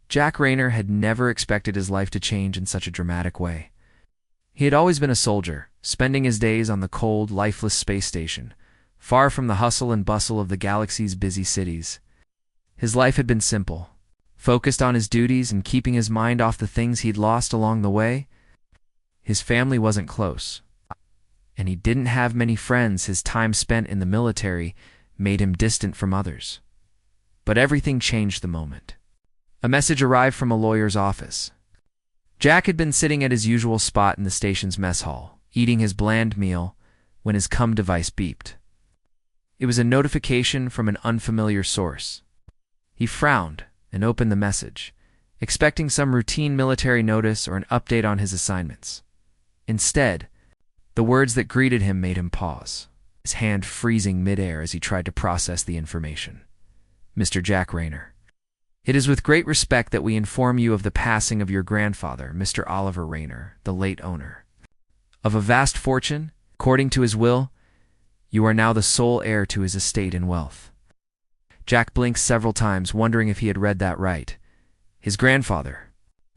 Jack Rayner had never expected his life to change in such a dramatic way. He had always been a soldier, spending his days on the cold, lifeless space station, far from the hustle and bustle of the galaxy's busy cities. His life had been simple, focused on his duties and keeping his mind off the things he'd lost along the way. His family wasn't close, and he didn't have many friends. His time spent in the military made him distant from others. But everything changed the moment. A message arrived from a lawyer's office. Jack had been sitting at his usual spot in the station's mess hall, eating his bland meal, when his COM device beeped. It was a notification from an unfamiliar source. He frowned and opened the message, expecting some routine military notice or an update on his assignments. Instead, the words that greeted him made him pause, his hand freezing midair as he tried to process the information. Mr. Jack Rayner, it is with great respect that we inform you of the passing of your grandfather, Mr. Oliver Rayner, the late owner. Of a vast fortune, according to his will, you are now the sole heir to his estate and wealth. Jack blinked several times, wondering if he had read that right. His grandfather.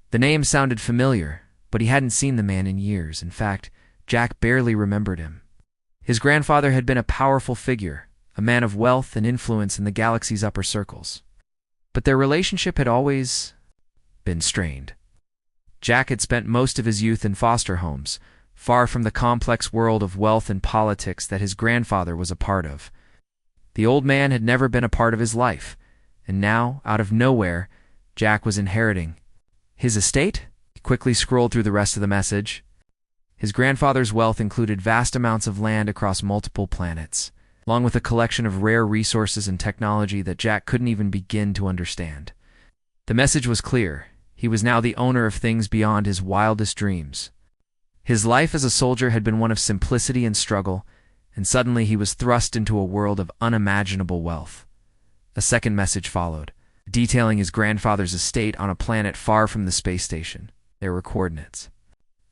The name sounded familiar, but he hadn't seen the man in years. In fact, Jack barely remembered him. His grandfather had been a powerful figure, a man of wealth and influence in the galaxy's upper circles. But their relationship had always been strained. Jack had spent most of his youth in foster homes, far from the complex world of wealth and politics that his grandfather was a part of. The old man had never been a part of his life, and now, out of nowhere, Jack was inheriting his estate. He quickly scrolled through the rest of the message. His grandfather's wealth included vast amounts of land across multiple planets, along with a collection of rare resources and technology that Jack couldn't even begin to understand. The message was clear. He was now the owner of things beyond his wildest dreams. His life as a soldier had been one of simplicity and struggle, and suddenly he was thrust into a world of unimaginable wealth. A second message followed, detailing his grandfather's estate on a planet far from the space station. There were coordinates,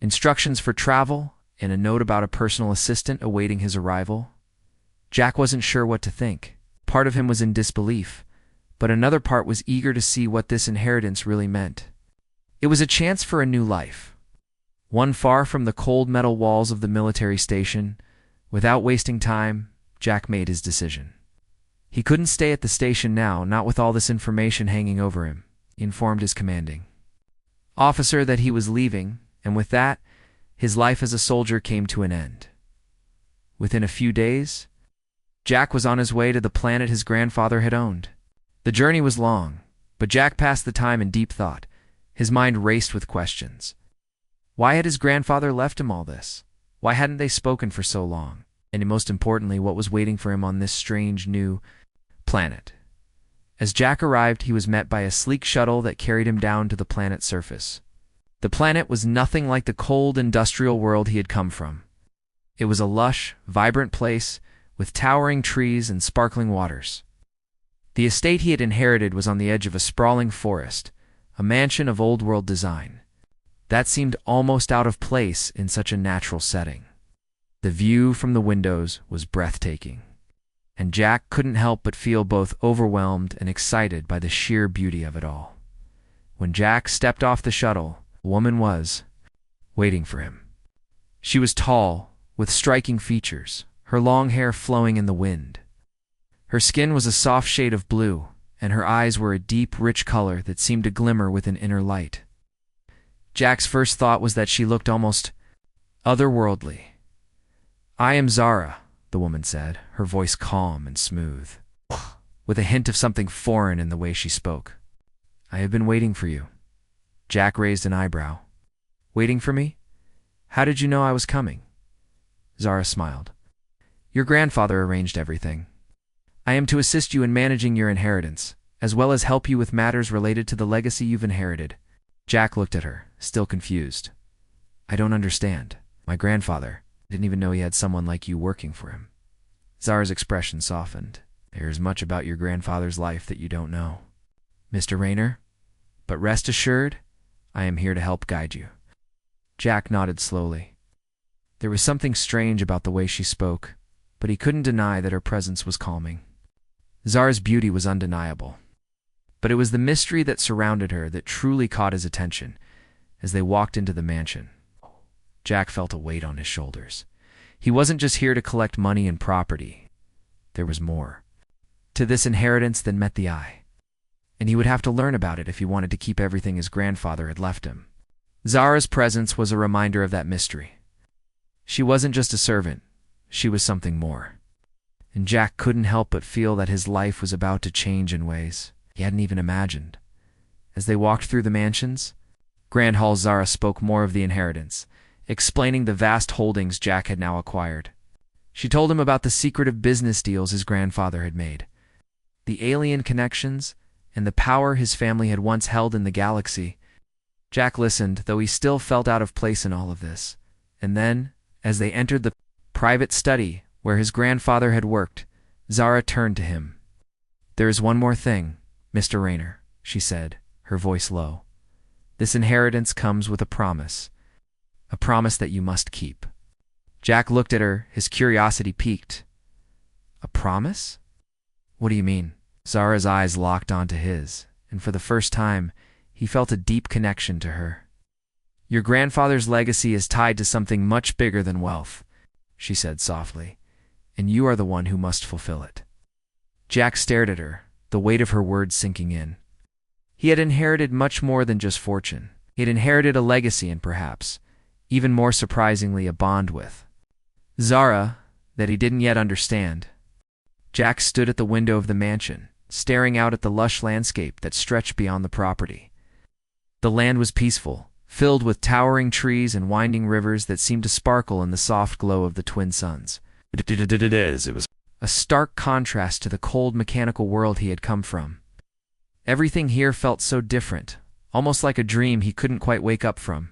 instructions for travel, and a note about a personal assistant awaiting his arrival. Jack wasn't sure what to think. Part of him was in disbelief, but another part was eager to see what this inheritance really meant. It was a chance for a new life, one far from the cold metal walls of the military station. Without wasting time, Jack made his decision. He couldn't stay at the station now, not with all this information hanging over him. He informed his commanding officer that he was leaving, and with that, his life as a soldier came to an end. Within a few days, Jack was on his way to the planet his grandfather had owned. The journey was long, but Jack passed the time in deep thought. His mind raced with questions. Why had his grandfather left him all this? Why hadn't they spoken for so long? And most importantly, what was waiting for him on this strange new planet? As Jack arrived, he was met by a sleek shuttle that carried him down to the planet's surface. The planet was nothing like the cold industrial world he had come from. It was a lush, vibrant place with towering trees and sparkling waters. The estate he had inherited was on the edge of a sprawling forest, a mansion of old-world design. That seemed almost out of place in such a natural setting. The view from the windows was breathtaking, and Jack couldn't help but feel both overwhelmed and excited by the sheer beauty of it all. When Jack stepped off the shuttle, a woman was waiting for him. She was tall, with striking features, her long hair flowing in the wind. Her skin was a soft shade of blue, and her eyes were a deep, rich color that seemed to glimmer with an inner light. Jack's first thought was that she looked almost otherworldly. "I am Zara," the woman said, her voice calm and smooth, with a hint of something foreign in the way she spoke. "I have been waiting for you." Jack raised an eyebrow. "Waiting for me? How did you know I was coming?" Zara smiled. "Your grandfather arranged everything. I am to assist you in managing your inheritance, as well as help you with matters related to the legacy you've inherited." Jack looked at her, still confused. "I don't understand. My grandfather didn't even know he had someone like you working for him." Zara's expression softened. "There is much about your grandfather's life that you don't know, Mr. Rayner, but rest assured, I am here to help guide you." Jack nodded slowly. There was something strange about the way she spoke, but he couldn't deny that her presence was calming. Zara's beauty was undeniable. But it was the mystery that surrounded her that truly caught his attention as they walked into the mansion. Jack felt a weight on his shoulders. He wasn't just here to collect money and property. There was more to this inheritance than met the eye, and he would have to learn about it if he wanted to keep everything his grandfather had left him. Zara's presence was a reminder of that mystery. She wasn't just a servant, she was something more. And Jack couldn't help but feel that his life was about to change in ways he hadn't even imagined. As they walked through the mansions, Grand Hall, Zara spoke more of the inheritance, explaining the vast holdings Jack had now acquired. She told him about the secretive business deals his grandfather had made, the alien connections, and the power his family had once held in the galaxy. Jack listened, though he still felt out of place in all of this. And then, as they entered the private study where his grandfather had worked, Zara turned to him. "There is one more thing, Mr. Rayner," she said, her voice low. "This inheritance comes with a promise that you must keep." Jack looked at her, his curiosity piqued. "A promise? What do you mean?" Zara's eyes locked onto his, and for the first time, he felt a deep connection to her. "Your grandfather's legacy is tied to something much bigger than wealth," she said softly, "and you are the one who must fulfill it." Jack stared at her, the weight of her words sinking in. He had inherited much more than just fortune. He had inherited a legacy and perhaps, even more surprisingly, a bond with Zara that he didn't yet understand. Jack stood at the window of the mansion, staring out at the lush landscape that stretched beyond the property. The land was peaceful, filled with towering trees and winding rivers that seemed to sparkle in the soft glow of the twin suns. It was a stark contrast to the cold mechanical world he had come from. Everything here felt so different, almost like a dream he couldn't quite wake up from.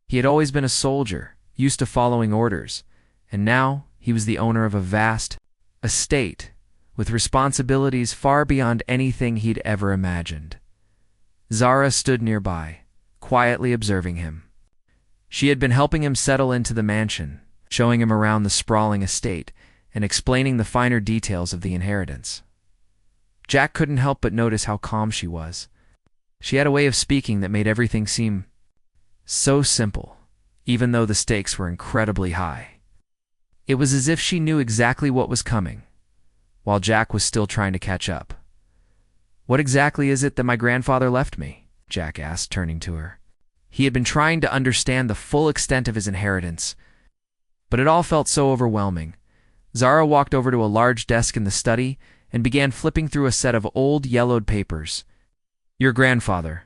He had always been a soldier, used to following orders, and now he was the owner of a vast estate with responsibilities far beyond anything he'd ever imagined. Zara stood nearby, quietly observing him. She had been helping him settle into the mansion, showing him around the sprawling estate, and explaining the finer details of the inheritance. Jack couldn't help but notice how calm she was. She had a way of speaking that made everything seem so simple, even though the stakes were incredibly high. It was as if she knew exactly what was coming, while Jack was still trying to catch up. "What exactly is it that my grandfather left me?" Jack asked, turning to her. He had been trying to understand the full extent of his inheritance, but it all felt so overwhelming. Zara walked over to a large desk in the study and began flipping through a set of old, yellowed papers. "Your grandfather,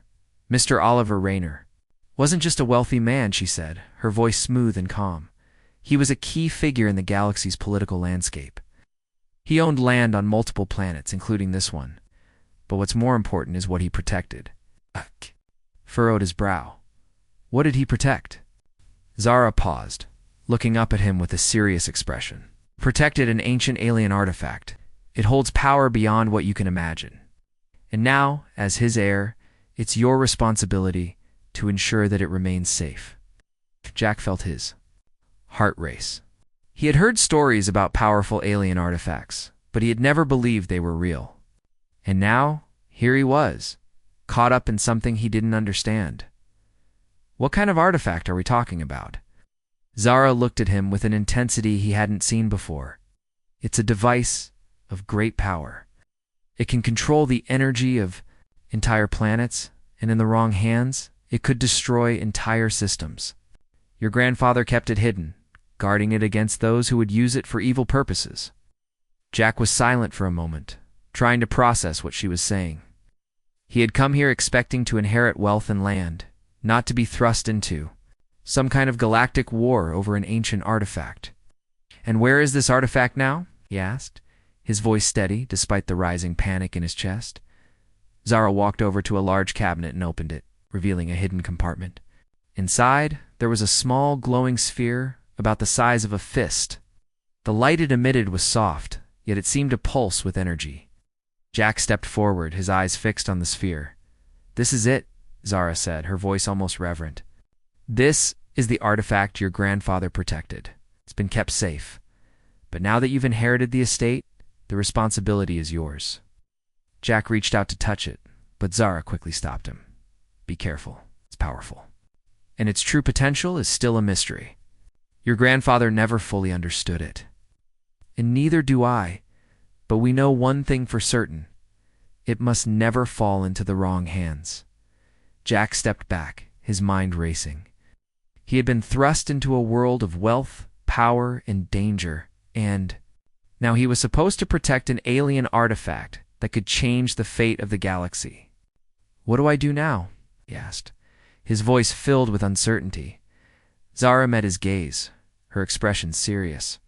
Mr. Oliver Rayner, wasn't just a wealthy man," she said, her voice smooth and calm. "He was a key figure in the galaxy's political landscape. He owned land on multiple planets, including this one. But what's more important is what he protected." Furrowed his brow. "What did he protect?" Zara paused, looking up at him with a serious expression. "Protected an ancient alien artifact. It holds power beyond what you can imagine. And now, as his heir, it's your responsibility to ensure that it remains safe." Jack felt his heart race. He had heard stories about powerful alien artifacts, but he had never believed they were real. And now, here he was, caught up in something he didn't understand. What kind of artifact are we talking about? Zara looked at him with an intensity he hadn't seen before. "It's a device of great power. It can control the energy of entire planets, and in the wrong hands, it could destroy entire systems. Your grandfather kept it hidden, guarding it against those who would use it for evil purposes." Jack was silent for a moment, trying to process what she was saying. He had come here expecting to inherit wealth and land, not to be thrust into some kind of galactic war over an ancient artifact. "And where is this artifact now?" he asked, his voice steady despite the rising panic in his chest. Zara walked over to a large cabinet and opened it, revealing a hidden compartment. Inside, there was a small glowing sphere about the size of a fist. The light it emitted was soft, yet it seemed to pulse with energy. Jack stepped forward, his eyes fixed on the sphere. "This is it," Zara said, her voice almost reverent. "This is the artifact your grandfather protected. It's been kept safe. But now that you've inherited the estate, the responsibility is yours." Jack reached out to touch it, But Zara quickly stopped him. Be careful. It's powerful. And its true potential is still a mystery. Your grandfather never fully understood it. And neither do I. But we know one thing for certain. It must never fall into the wrong hands. Jack stepped back, his mind racing. He had been thrust into a world of wealth, power, and danger, and now he was supposed to protect an alien artifact that could change the fate of the galaxy. What do I do now? He asked, his voice filled with uncertainty. Zara met his gaze, her expression serious.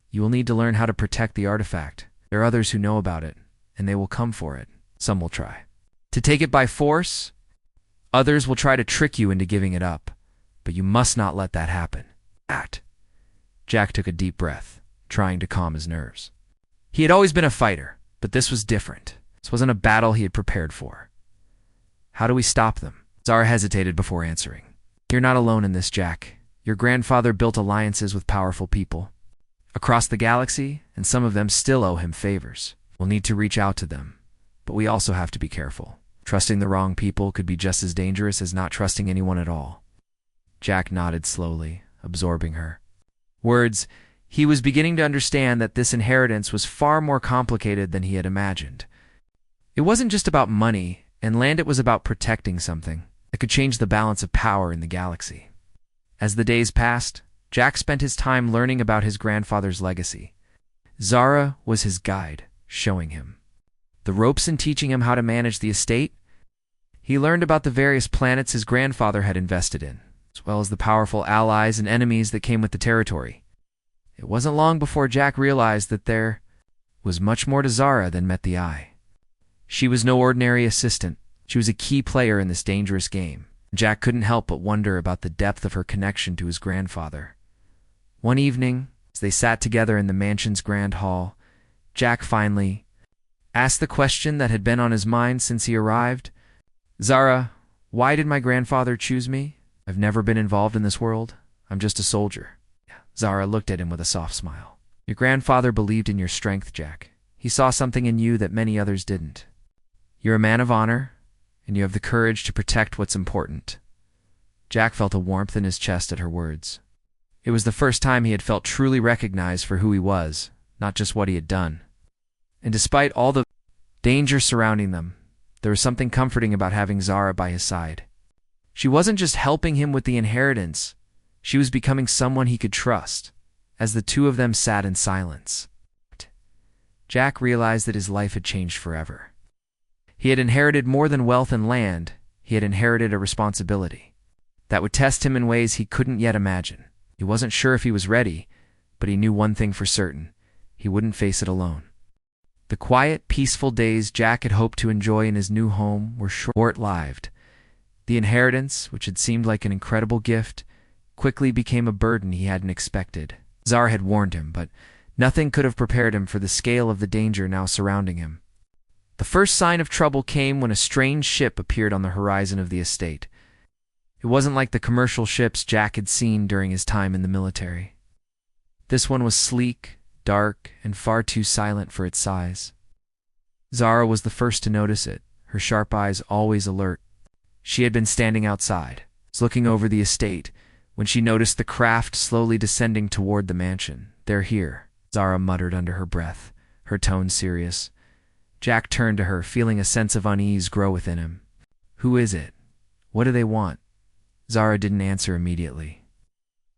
You will need to learn how to protect the artifact. There are others who know about it, and they will come for it. Some will try to take it by force. Others will try to trick you into giving it up. But you must not let that happen. Jack took a deep breath, trying to calm his nerves. He had always been a fighter, but this was different. This wasn't a battle he had prepared for. How do we stop them? Zara hesitated before answering. You're not alone in this, Jack. Your grandfather built alliances with powerful people across the galaxy, and some of them still owe him favors. We'll need to reach out to them, but we also have to be careful. Trusting the wrong people could be just as dangerous as not trusting anyone at all. Jack nodded slowly, absorbing her words. He was beginning to understand that this inheritance was far more complicated than he had imagined. It wasn't just about money and land, it was about protecting something that could change the balance of power in the galaxy. As the days passed, Jack spent his time learning about his grandfather's legacy. Zara was his guide, showing him the ropes and teaching him how to manage the estate. He learned about the various planets his grandfather had invested in, as well as the powerful allies and enemies that came with the territory. It wasn't long before Jack realized that there was much more to Zara than met the eye. She was no ordinary assistant. She was a key player in this dangerous game. Jack couldn't help but wonder about the depth of her connection to his grandfather. One evening, as they sat together in the mansion's grand hall, Jack finally asked the question that had been on his mind since he arrived. Zara, why did my grandfather choose me? I've never been involved in this world. I'm just a soldier. Zara looked at him with a soft smile. Your grandfather believed in your strength, Jack. He saw something in you that many others didn't. You're a man of honor, and you have the courage to protect what's important. Jack felt a warmth in his chest at her words. It was the first time he had felt truly recognized for who he was, not just what he had done. And despite all the danger surrounding them, there was something comforting about having Zara by his side. She wasn't just helping him with the inheritance, she was becoming someone he could trust, as the two of them sat in silence. Jack realized that his life had changed forever. He had inherited more than wealth and land, he had inherited a responsibility that would test him in ways he couldn't yet imagine. He wasn't sure if he was ready, but he knew one thing for certain: he wouldn't face it alone. The quiet, peaceful days Jack had hoped to enjoy in his new home were short-lived. The inheritance, which had seemed like an incredible gift, quickly became a burden he hadn't expected. Zara had warned him, but nothing could have prepared him for the scale of the danger now surrounding him. The first sign of trouble came when a strange ship appeared on the horizon of the estate. It wasn't like the commercial ships Jack had seen during his time in the military. This one was sleek, dark, and far too silent for its size. Zara was the first to notice it, her sharp eyes always alert. She had been standing outside, looking over the estate, when she noticed the craft slowly descending toward the mansion. They're here, Zara muttered under her breath, her tone serious. Jack turned to her, feeling a sense of unease grow within him. Who is it? What do they want? Zara didn't answer immediately.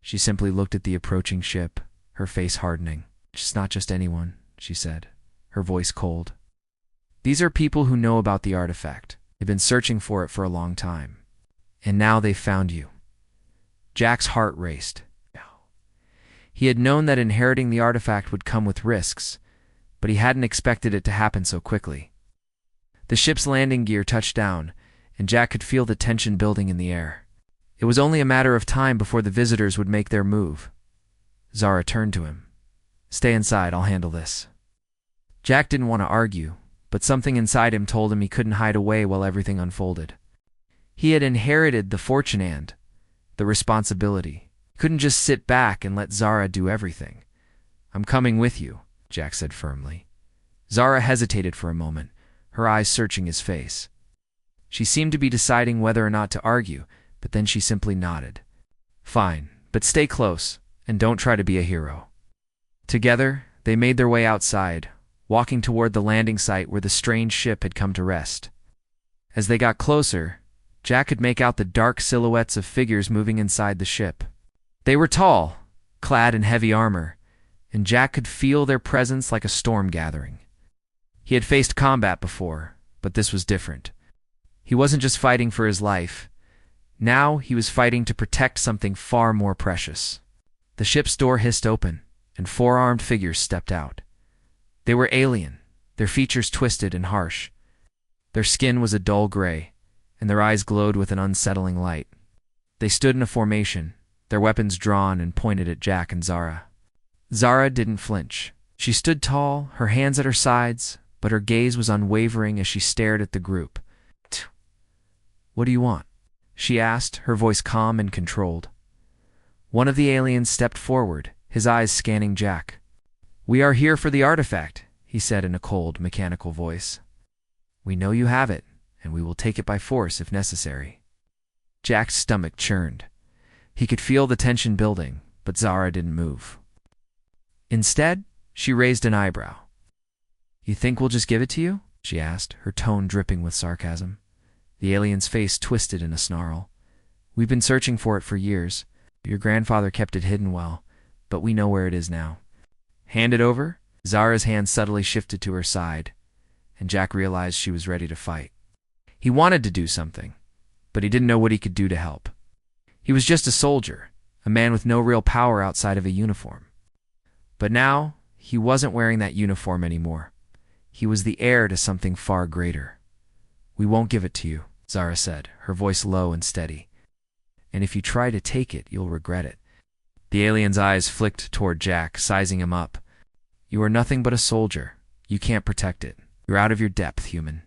She simply looked at the approaching ship, her face hardening. It's not just anyone, she said, her voice cold. These are people who know about the artifact. They've been searching for it for a long time. And now they've found you. Jack's heart raced. He had known that inheriting the artifact would come with risks, but he hadn't expected it to happen so quickly. The ship's landing gear touched down, and Jack could feel the tension building in the air. It was only a matter of time before the visitors would make their move. Zara turned to him. Stay inside, I'll handle this. Jack didn't want to argue, but something inside him told him he couldn't hide away while everything unfolded. He had inherited the fortune and the responsibility. He couldn't just sit back and let Zara do everything. I'm coming with you, Jack said firmly. Zara hesitated for a moment, her eyes searching his face. She seemed to be deciding whether or not to argue, but then she simply nodded. Fine, but stay close, and don't try to be a hero. Together, they made their way outside, walking toward the landing site where the strange ship had come to rest. As they got closer, Jack could make out the dark silhouettes of figures moving inside the ship. They were tall, clad in heavy armor, and Jack could feel their presence like a storm gathering. He had faced combat before, but this was different. He wasn't just fighting for his life. Now he was fighting to protect something far more precious. The ship's door hissed open, and 4 armed figures stepped out. They were alien, their features twisted and harsh. Their skin was a dull gray, and their eyes glowed with an unsettling light. They stood in a formation, their weapons drawn and pointed at Jack and Zara. Zara didn't flinch. She stood tall, her hands at her sides, but her gaze was unwavering as she stared at the group. "What do you want?" she asked, her voice calm and controlled. One of the aliens stepped forward, his eyes scanning Jack. "We are here for the artifact," he said in a cold, mechanical voice. "We know you have it, and we will take it by force if necessary." Jack's stomach churned. He could feel the tension building, but Zara didn't move. Instead, she raised an eyebrow. "You think we'll just give it to you?" she asked, her tone dripping with sarcasm. The alien's face twisted in a snarl. "We've been searching for it for years. Your grandfather kept it hidden well, but we know where it is now. Hand it over." Zara's hand subtly shifted to her side, and Jack realized she was ready to fight. He wanted to do something, but he didn't know what he could do to help. He was just a soldier, a man with no real power outside of a uniform. But now, he wasn't wearing that uniform anymore. He was the heir to something far greater. "We won't give it to you," Zara said, her voice low and steady. "And if you try to take it, you'll regret it." The alien's eyes flicked toward Jack, sizing him up. "You are nothing but a soldier. You can't protect it. You're out of your depth, human."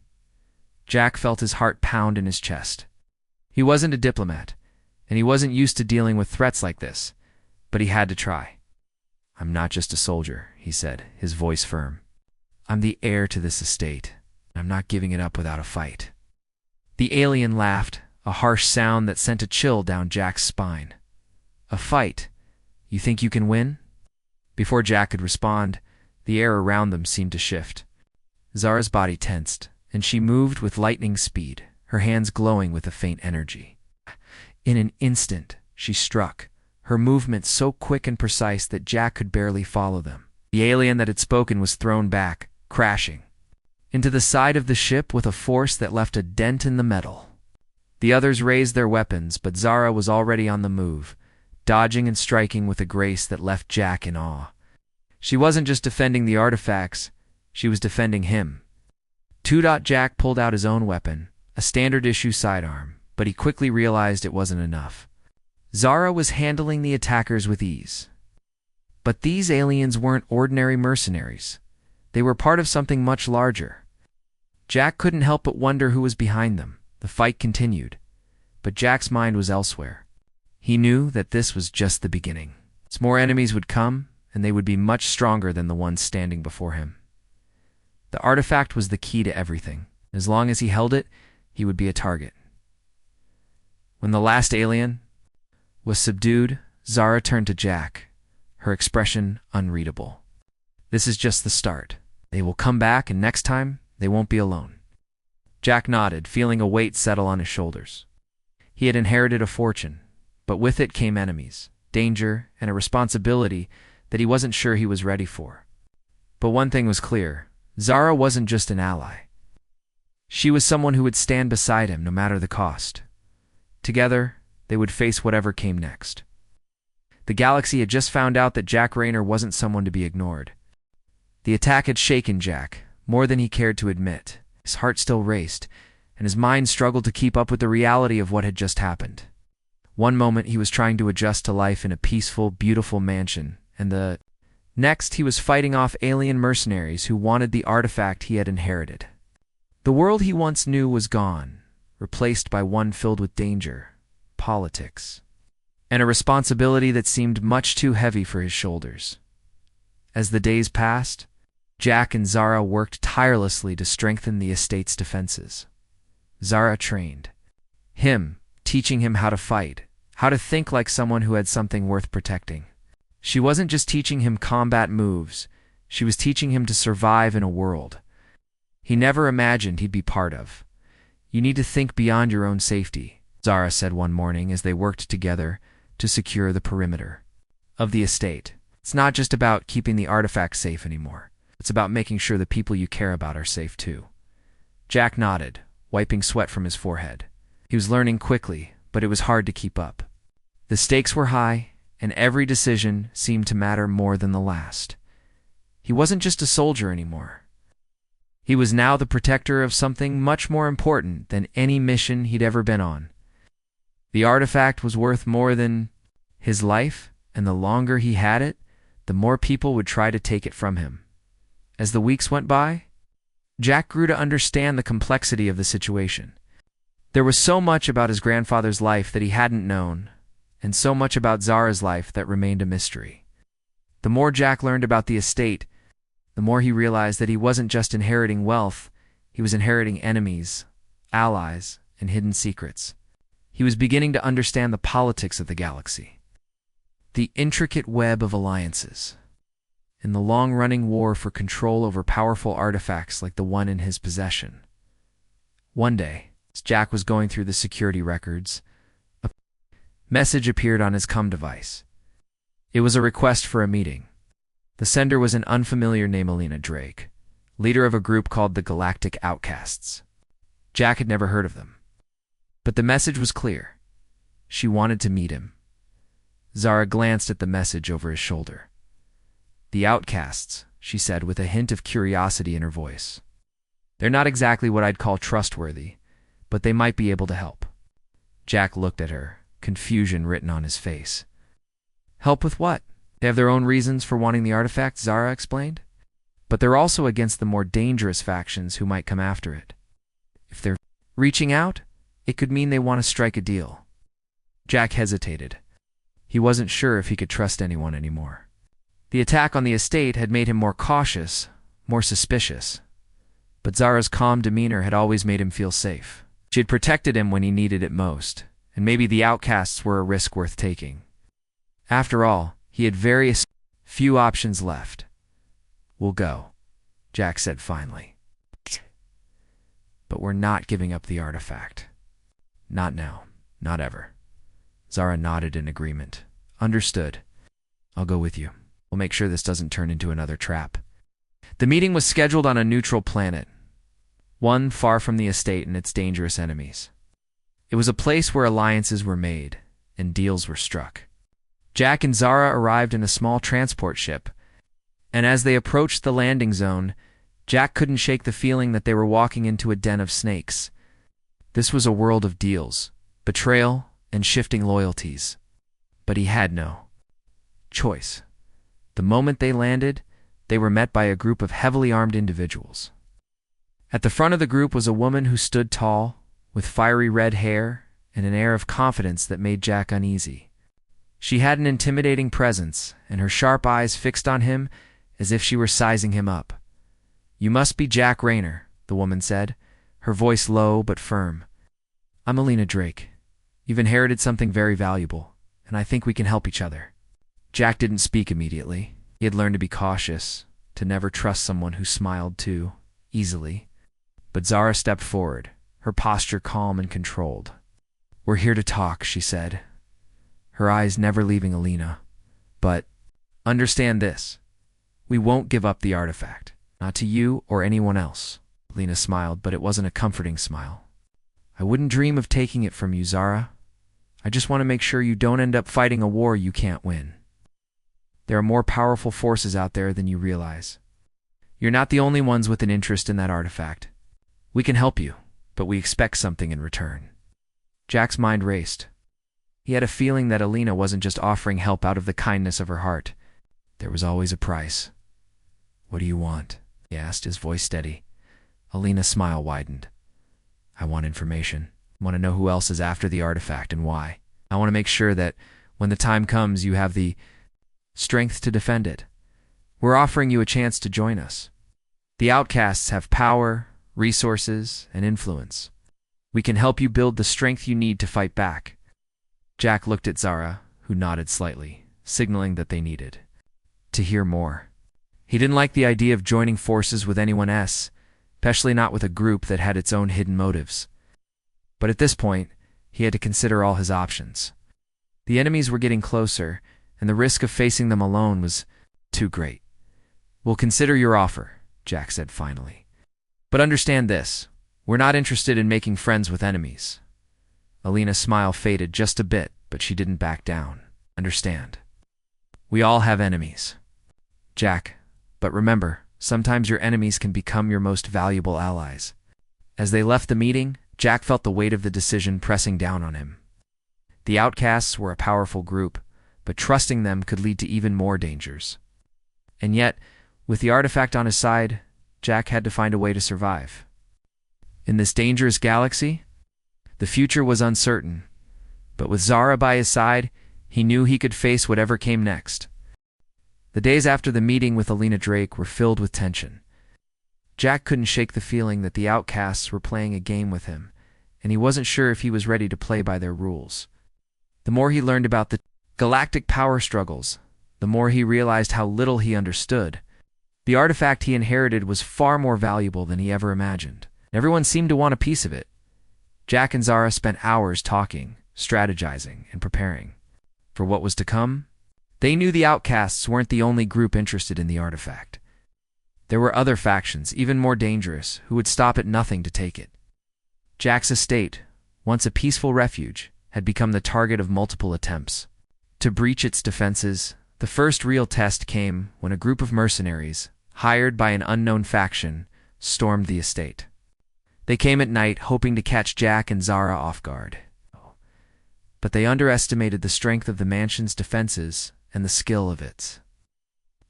Jack felt his heart pound in his chest. He wasn't a diplomat, and he wasn't used to dealing with threats like this, but he had to try. "I'm not just a soldier," he said, his voice firm. "I'm the heir to this estate, and I'm not giving it up without a fight." The alien laughed, a harsh sound that sent a chill down Jack's spine. "A fight? You think you can win?" Before Jack could respond, the air around them seemed to shift. Zara's body tensed, and she moved with lightning speed, her hands glowing with a faint energy. In an instant, she struck, her movements so quick and precise that Jack could barely follow them. The alien that had spoken was thrown back, crashing into the side of the ship with a force that left a dent in the metal. The others raised their weapons, but Zara was already on the move, dodging and striking with a grace that left Jack in awe. She wasn't just defending the artifacts, she was defending him. Jack pulled out his own weapon, a standard-issue sidearm, but he quickly realized it wasn't enough. Zara was handling the attackers with ease. But these aliens weren't ordinary mercenaries. They were part of something much larger. Jack couldn't help but wonder who was behind them. The fight continued, but Jack's mind was elsewhere. He knew that this was just the beginning. As more enemies would come, and they would be much stronger than the ones standing before him. The artifact was the key to everything. As long as he held it, he would be a target. When the last alien was subdued, Zara turned to Jack, her expression unreadable. "This is just the start. They will come back, and next time, they won't be alone." Jack nodded, feeling a weight settle on his shoulders. He had inherited a fortune, but with it came enemies, danger, and a responsibility that he wasn't sure he was ready for. But one thing was clear. Zara wasn't just an ally. She was someone who would stand beside him no matter the cost. Together, they would face whatever came next. The galaxy had just found out that Jack Raynor wasn't someone to be ignored. The attack had shaken Jack, more than he cared to admit. His heart still raced, and his mind struggled to keep up with the reality of what had just happened. One moment he was trying to adjust to life in a peaceful, beautiful mansion, and the next he was fighting off alien mercenaries who wanted the artifact he had inherited. The world he once knew was gone, replaced by one filled with danger, politics, and a responsibility that seemed much too heavy for his shoulders. As the days passed, Jack and Zara worked tirelessly to strengthen the estate's defenses. Zara trained him, teaching him how to fight, how to think like someone who had something worth protecting. She wasn't just teaching him combat moves, she was teaching him to survive in a world he never imagined he'd be part of. You need to think beyond your own safety, Zara said one morning as they worked together to secure the perimeter of the estate. It's not just about keeping the artifacts safe anymore. It's about making sure the people you care about are safe too. Jack nodded, wiping sweat from his forehead. He was learning quickly, but it was hard to keep up. The stakes were high, and every decision seemed to matter more than the last. He wasn't just a soldier anymore. He was now the protector of something much more important than any mission he'd ever been on. The artifact was worth more than his life, and the longer he had it, the more people would try to take it from him. As the weeks went by, Jack grew to understand the complexity of the situation. There was so much about his grandfather's life that he hadn't known, and so much about Zara's life that remained a mystery. The more Jack learned about the estate, the more he realized that he wasn't just inheriting wealth, he was inheriting enemies, allies, and hidden secrets. He was beginning to understand the politics of the galaxy, the intricate web of alliances, and the long-running war for control over powerful artifacts like the one in his possession. One day, as Jack was going through the security records, a message appeared on his COM device. It was a request for a meeting. The sender was an unfamiliar name, Alina Drake, leader of a group called the Galactic Outcasts. Jack had never heard of them. But the message was clear. She wanted to meet him. Zara glanced at the message over his shoulder. "The Outcasts," she said with a hint of curiosity in her voice. "They're not exactly what I'd call trustworthy, but they might be able to help." Jack looked at her, confusion written on his face. "Help with what?" "They have their own reasons for wanting the artifact," Zara explained. "But they're also against the more dangerous factions who might come after it. If they're reaching out, it could mean they want to strike a deal." Jack hesitated. He wasn't sure if he could trust anyone anymore. The attack on the estate had made him more cautious, more suspicious. But Zara's calm demeanor had always made him feel safe. She had protected him when he needed it most, and maybe the outcasts were a risk worth taking. After all, he had few options left. "We'll go," Jack said finally. "But we're not giving up the artifact. Not now. Not ever." Zara nodded in agreement. "Understood. I'll go with you. We'll make sure this doesn't turn into another trap." The meeting was scheduled on a neutral planet, one far from the estate and its dangerous enemies. It was a place where alliances were made and deals were struck. Jack and Zara arrived in a small transport ship, and as they approached the landing zone, Jack couldn't shake the feeling that they were walking into a den of snakes. This was a world of deals, betrayal, and shifting loyalties. But he had no choice. The moment they landed, they were met by a group of heavily armed individuals. At the front of the group was a woman who stood tall, with fiery red hair and an air of confidence that made Jack uneasy. She had an intimidating presence, and her sharp eyes fixed on him as if she were sizing him up. "You must be Jack Rayner," the woman said, her voice low but firm. "I'm Alina Drake. You've inherited something very valuable, and I think we can help each other." Jack didn't speak immediately. He had learned to be cautious, to never trust someone who smiled too easily. But Zara stepped forward, her posture calm and controlled. "We're here to talk," she said, her eyes never leaving Alina. "But understand this. We won't give up the artifact. Not to you or anyone else." Alina smiled, but it wasn't a comforting smile. "I wouldn't dream of taking it from you, Zara. I just want to make sure you don't end up fighting a war you can't win. There are more powerful forces out there than you realize. You're not the only ones with an interest in that artifact. We can help you, but we expect something in return." Jack's mind raced. He had a feeling that Alina wasn't just offering help out of the kindness of her heart. There was always a price. "What do you want?" he asked, his voice steady. Alina's smile widened. "I want information. I want to know who else is after the artifact and why. I want to make sure that when the time comes, you have the strength to defend it. We're offering you a chance to join us. The outcasts have power, resources, and influence. We can help you build the strength you need to fight back. Jack looked at Zara, who nodded slightly, signaling that they needed to hear more. He didn't like the idea of joining forces with anyone else, especially not with a group that had its own hidden motives. But at this point, he had to consider all his options. The enemies were getting closer, and the risk of facing them alone was too great. We'll consider your offer, Jack said finally. But understand this, we're not interested in making friends with enemies. Alina's smile faded just a bit, but she didn't back down. Understand. We all have enemies. Jack, but remember, sometimes your enemies can become your most valuable allies. As they left the meeting, Jack felt the weight of the decision pressing down on him. The outcasts were a powerful group, but trusting them could lead to even more dangers. And yet, with the artifact on his side, Jack had to find a way to survive. In this dangerous galaxy, the future was uncertain, but with Zara by his side, he knew he could face whatever came next. The days after the meeting with Alina Drake were filled with tension. Jack couldn't shake the feeling that the outcasts were playing a game with him, and he wasn't sure if he was ready to play by their rules. The more he learned about the galactic power struggles, the more he realized how little he understood. The artifact he inherited was far more valuable than he ever imagined. Everyone seemed to want a piece of it. Jack and Zara spent hours talking, strategizing, and preparing. For what was to come, they knew the outcasts weren't the only group interested in the artifact. There were other factions, even more dangerous, who would stop at nothing to take it. Jack's estate, once a peaceful refuge, had become the target of multiple attempts. To breach its defenses, the first real test came when a group of mercenaries, hired by an unknown faction, stormed the estate. They came at night, hoping to catch Jack and Zara off guard. But they underestimated the strength of the mansion's defenses and the skill of its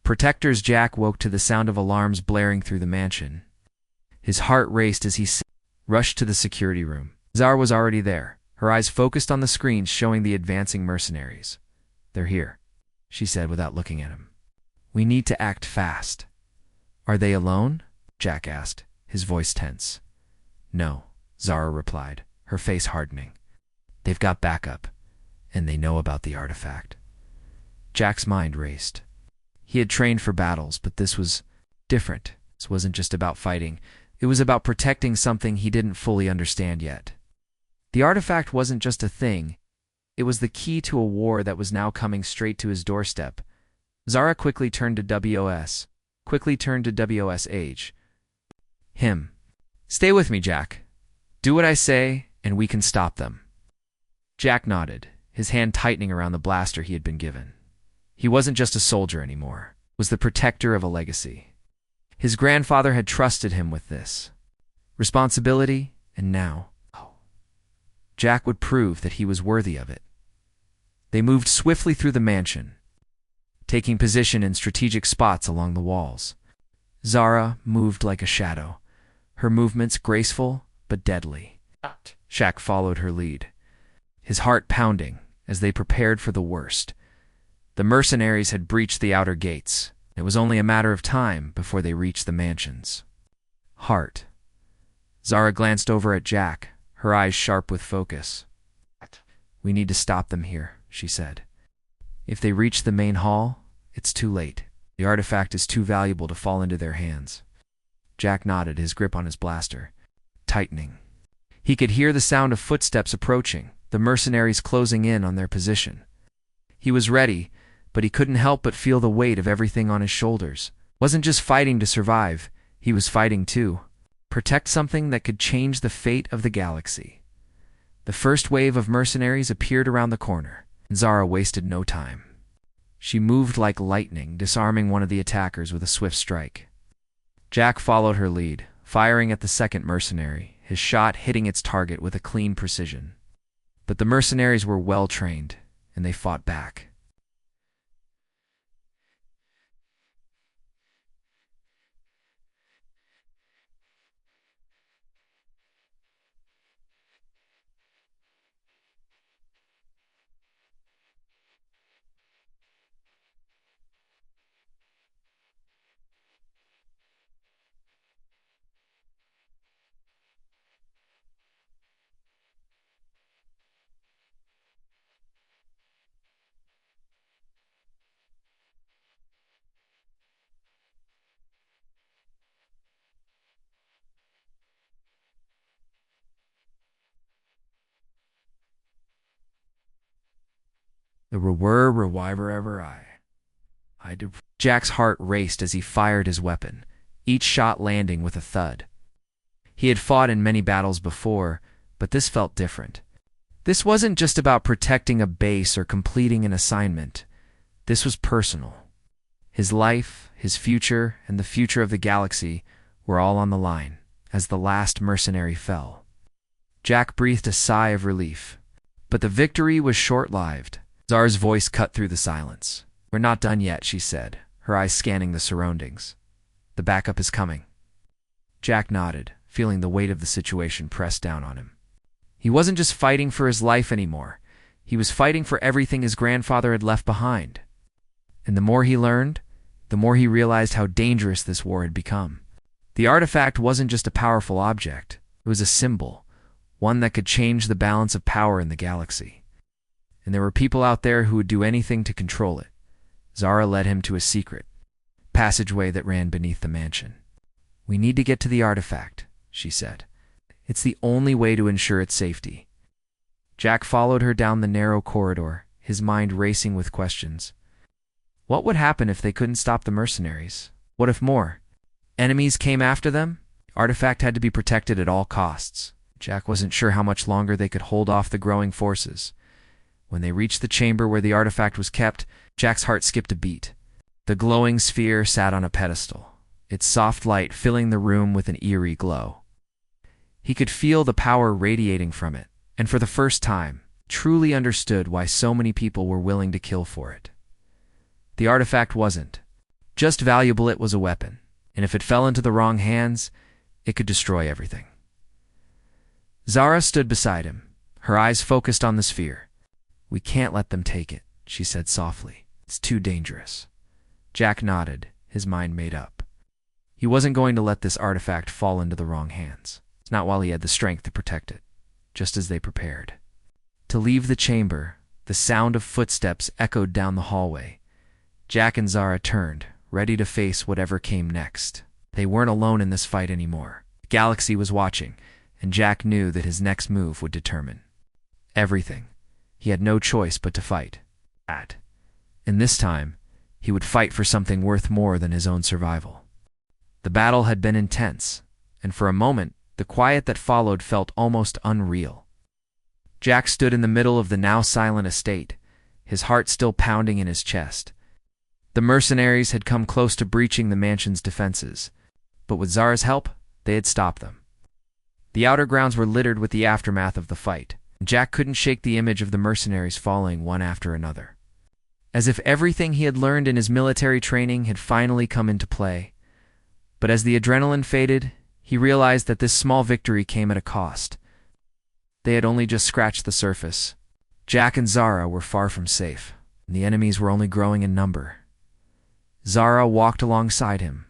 protectors. Jack woke to the sound of alarms blaring through the mansion. His heart raced as he rushed to the security room. Zara was already there, her eyes focused on the screens showing the advancing mercenaries. "They're here," she said without looking at him. "We need to act fast." "Are they alone?" Jack asked, his voice tense. "No," Zara replied, her face hardening. "They've got backup, and they know about the artifact." Jack's mind raced. He had trained for battles, but this was different. This wasn't just about fighting. It was about protecting something he didn't fully understand yet. The artifact wasn't just a thing. It was the key to a war that was now coming straight to his doorstep. Zara quickly turned to WOS. Age. Him. "Stay with me, Jack. Do what I say, and we can stop them." Jack nodded, his hand tightening around the blaster he had been given. He wasn't just a soldier anymore. He was the protector of a legacy. His grandfather had trusted him with this responsibility, and now Jack would prove that he was worthy of it. They moved swiftly through the mansion, taking position in strategic spots along the walls. Zara moved like a shadow, her movements graceful but deadly. Jack followed her lead, his heart pounding as they prepared for the worst. The mercenaries had breached the outer gates. It was only a matter of time before they reached the mansions. Heart. Zara glanced over at Jack, her eyes sharp with focus. "We need to stop them here," she said. "If they reach the main hall, it's too late. The artifact is too valuable to fall into their hands." Jack nodded, his grip on his blaster tightening. He could hear the sound of footsteps approaching, the mercenaries closing in on their position. He was ready, but he couldn't help but feel the weight of everything on his shoulders. Wasn't just fighting to survive, he was fighting to protect something that could change the fate of the galaxy. The first wave of mercenaries appeared around the corner, and Zara wasted no time. She moved like lightning, disarming one of the attackers with a swift strike. Jack followed her lead, firing at the second mercenary, his shot hitting its target with a clean precision. But the mercenaries were well trained, and they fought back. The reviver I do. Jack's heart raced as he fired his weapon, each shot landing with a thud. He had fought in many battles before, but this felt different. This wasn't just about protecting a base or completing an assignment. This was personal. His life, his future, and the future of the galaxy were all on the line as the last mercenary fell. Jack breathed a sigh of relief. But the victory was short-lived. Zara's voice cut through the silence. "We're not done yet," she said, her eyes scanning the surroundings. "The backup is coming." Jack nodded, feeling the weight of the situation press down on him. He wasn't just fighting for his life anymore. He was fighting for everything his grandfather had left behind. And the more he learned, the more he realized how dangerous this war had become. The artifact wasn't just a powerful object. It was a symbol, one that could change the balance of power in the galaxy. And there were people out there who would do anything to control it. Zara led him to a secret passageway that ran beneath the mansion. "We need to get to the artifact," she said. "It's the only way to ensure its safety." Jack followed her down the narrow corridor, his mind racing with questions. What would happen if they couldn't stop the mercenaries? What if more enemies came after them? The artifact had to be protected at all costs. Jack wasn't sure how much longer they could hold off the growing forces. When they reached the chamber where the artifact was kept, Jack's heart skipped a beat. The glowing sphere sat on a pedestal, its soft light filling the room with an eerie glow. He could feel the power radiating from it, and for the first time, truly understood why so many people were willing to kill for it. The artifact wasn't just valuable, it was a weapon, and if it fell into the wrong hands, it could destroy everything. Zara stood beside him, her eyes focused on the sphere. "We can't let them take it," she said softly. "It's too dangerous." Jack nodded, his mind made up. He wasn't going to let this artifact fall into the wrong hands, not while he had the strength to protect it, just as they prepared. To leave the chamber, the sound of footsteps echoed down the hallway. Jack and Zara turned, ready to face whatever came next. They weren't alone in this fight anymore. The galaxy was watching, and Jack knew that his next move would determine everything. He had no choice but to fight. And this time, he would fight for something worth more than his own survival. The battle had been intense, and for a moment, the quiet that followed felt almost unreal. Jack stood in the middle of the now silent estate, his heart still pounding in his chest. The mercenaries had come close to breaching the mansion's defenses, but with Zara's help, they had stopped them. The outer grounds were littered with the aftermath of the fight, and Jack couldn't shake the image of the mercenaries falling one after another. As if everything he had learned in his military training had finally come into play. But as the adrenaline faded, he realized that this small victory came at a cost. They had only just scratched the surface. Jack and Zara were far from safe, and the enemies were only growing in number. Zara walked alongside him,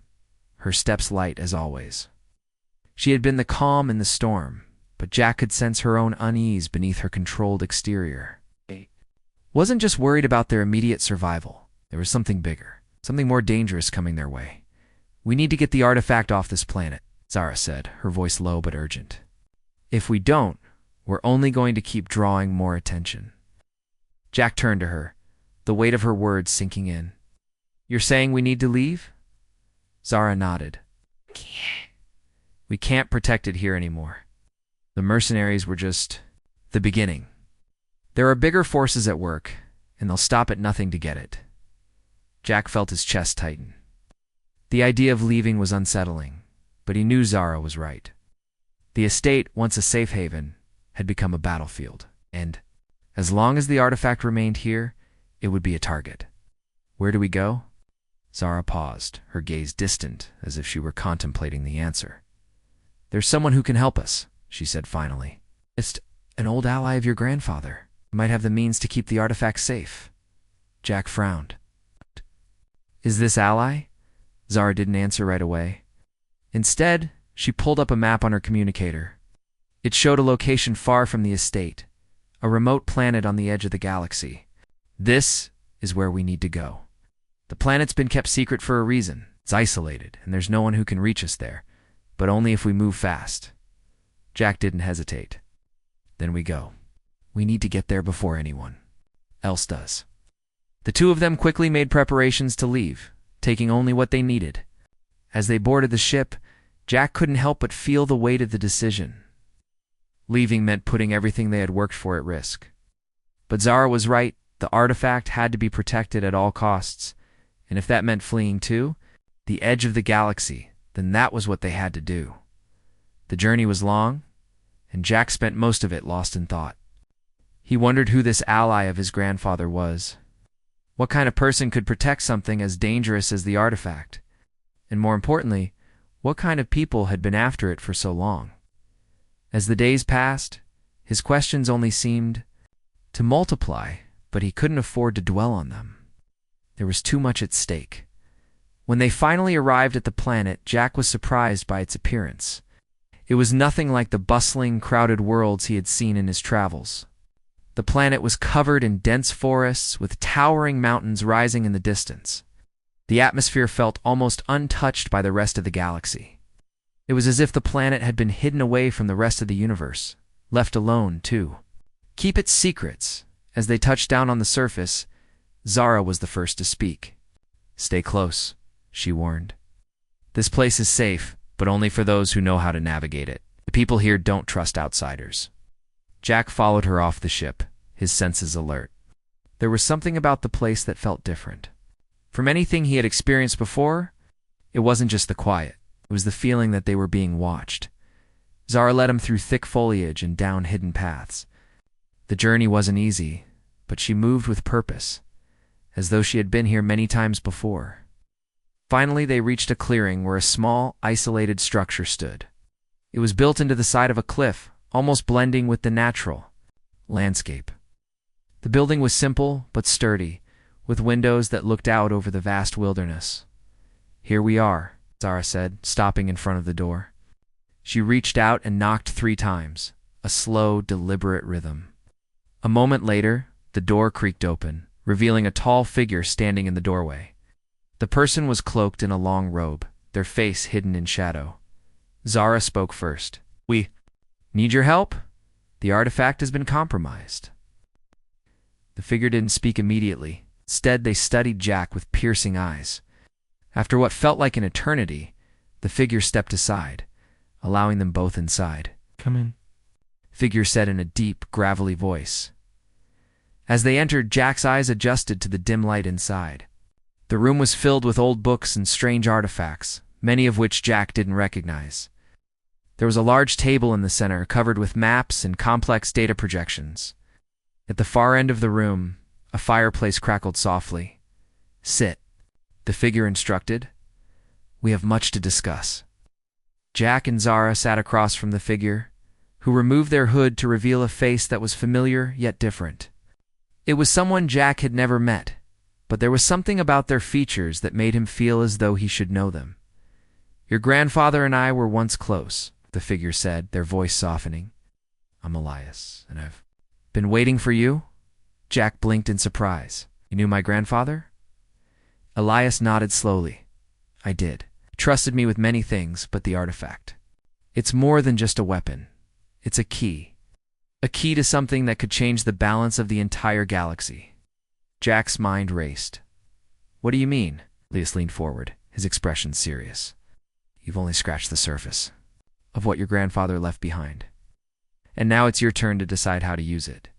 her steps light as always. She had been the calm in the storm, but Jack could sense her own unease beneath her controlled exterior. Wasn't just worried about their immediate survival. There was something bigger, something more dangerous coming their way. "We need to get the artifact off this planet," Zara said, her voice low but urgent. "If we don't, we're only going to keep drawing more attention." Jack turned to her, the weight of her words sinking in. "You're saying we need to leave?" Zara nodded. "We can't protect it here anymore. The mercenaries were just the beginning. There are bigger forces at work, and they'll stop at nothing to get it." Jack felt his chest tighten. The idea of leaving was unsettling, but he knew Zara was right. The estate, once a safe haven, had become a battlefield, and as long as the artifact remained here, it would be a target. "Where do we go?" Zara paused, her gaze distant, as if she were contemplating the answer. "There's someone who can help us," she said finally. "It's an old ally of your grandfather. He might have the means to keep the artifact safe." Jack frowned. "Is this ally?" Zara didn't answer right away. Instead, she pulled up a map on her communicator. It showed a location far from the estate, a remote planet on the edge of the galaxy. "This is where we need to go. The planet's been kept secret for a reason. It's isolated, and there's no one who can reach us there, but only if we move fast." Jack didn't hesitate. "Then we go. We need to get there before anyone else does." The two of them quickly made preparations to leave, taking only what they needed. As they boarded the ship, Jack couldn't help but feel the weight of the decision. Leaving meant putting everything they had worked for at risk. But Zara was right. The artifact had to be protected at all costs, and if that meant fleeing to the edge of the galaxy, then that was what they had to do. The journey was long, and Jack spent most of it lost in thought. He wondered who this ally of his grandfather was. What kind of person could protect something as dangerous as the artifact? And more importantly, what kind of people had been after it for so long? As the days passed, his questions only seemed to multiply, but he couldn't afford to dwell on them. There was too much at stake. When they finally arrived at the planet, Jack was surprised by its appearance. It was nothing like the bustling, crowded worlds he had seen in his travels. The planet was covered in dense forests, with towering mountains rising in the distance. The atmosphere felt almost untouched by the rest of the galaxy. It was as if the planet had been hidden away from the rest of the universe, left alone, too. Keep its secrets. As they touched down on the surface, Zara was the first to speak. "Stay close," she warned. "This place is safe, but only for those who know how to navigate it. The people here don't trust outsiders." Jack followed her off the ship, his senses alert. There was something about the place that felt different. From anything he had experienced before, it wasn't just the quiet. It was the feeling that they were being watched. Zara led him through thick foliage and down hidden paths. The journey wasn't easy, but she moved with purpose, as though she had been here many times before. Finally, they reached a clearing where a small, isolated structure stood. It was built into the side of a cliff, almost blending with the natural landscape. The building was simple but sturdy, with windows that looked out over the vast wilderness. "Here we are," Zara said, stopping in front of the door. She reached out and knocked 3 times, a slow, deliberate rhythm. A moment later, the door creaked open, revealing a tall figure standing in the doorway. The person was cloaked in a long robe, their face hidden in shadow. Zara spoke first. "We need your help? The artifact has been compromised." The figure didn't speak immediately. Instead, they studied Jack with piercing eyes. After what felt like an eternity, the figure stepped aside, allowing them both inside. "Come in," the figure said in a deep, gravelly voice. As they entered, Jack's eyes adjusted to the dim light inside. The room was filled with old books and strange artifacts, many of which Jack didn't recognize. There was a large table in the center, covered with maps and complex data projections. At the far end of the room, a fireplace crackled softly. "Sit," the figure instructed. "We have much to discuss." Jack and Zara sat across from the figure, who removed their hood to reveal a face that was familiar yet different. It was someone Jack had never met, but there was something about their features that made him feel as though he should know them. "Your grandfather and I were once close," the figure said, their voice softening. "I'm Elias, and I've been waiting for you." Jack blinked in surprise. "You knew my grandfather?" Elias nodded slowly. "I did. He trusted me with many things, but the artifact. It's more than just a weapon. It's a key. A key to something that could change the balance of the entire galaxy." Jack's mind raced. "What do you mean?" Elias leaned forward, his expression serious. "You've only scratched the surface of what your grandfather left behind. And now it's your turn to decide how to use it."